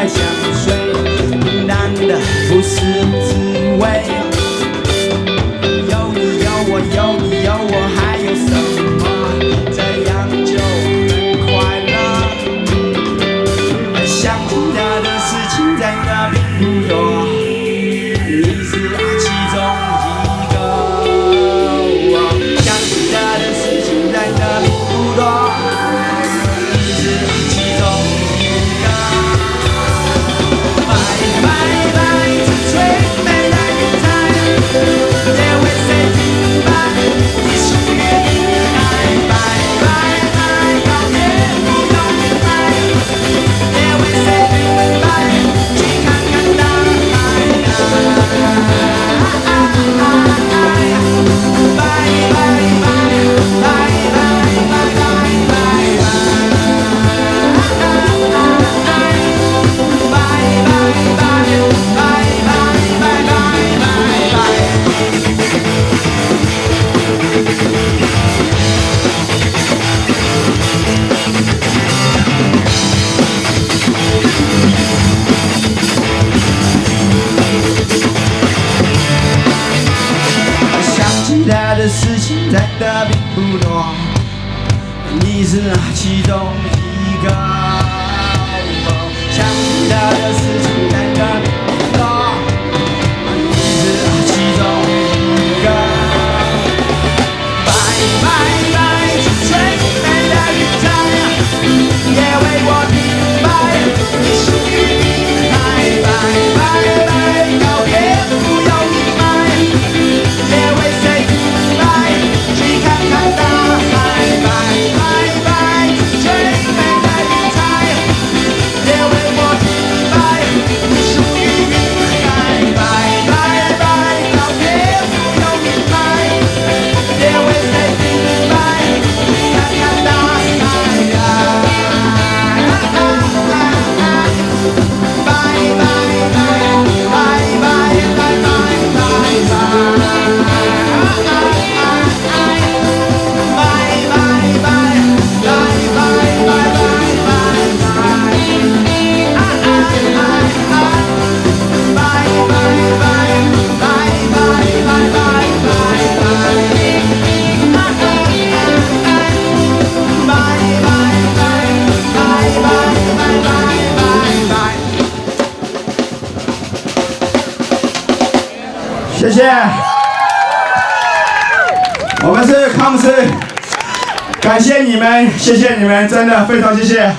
来相随，平淡的不是滋味。有你有我，有你有我，还有什么？这样就很快乐。想起他的事情真的并不多，你是其中一个。想起他的事情真的并不多。他的事情真的并不多，你是其中一个。想起他的事情真的并不多，你是其中一个。拜拜拜，最美的云彩，也为我停摆，你属于你海。拜拜拜，告别不用你买，也为谁？去看看大海，拜拜拜，最美的云彩，也为我停摆，你属于云海。拜拜拜，告别不用你买，也为谁停摆，去看看大海。拜拜拜，拜拜拜拜拜拜。谢谢，我们是康斯，感谢你们，谢谢你们，真的非常谢谢。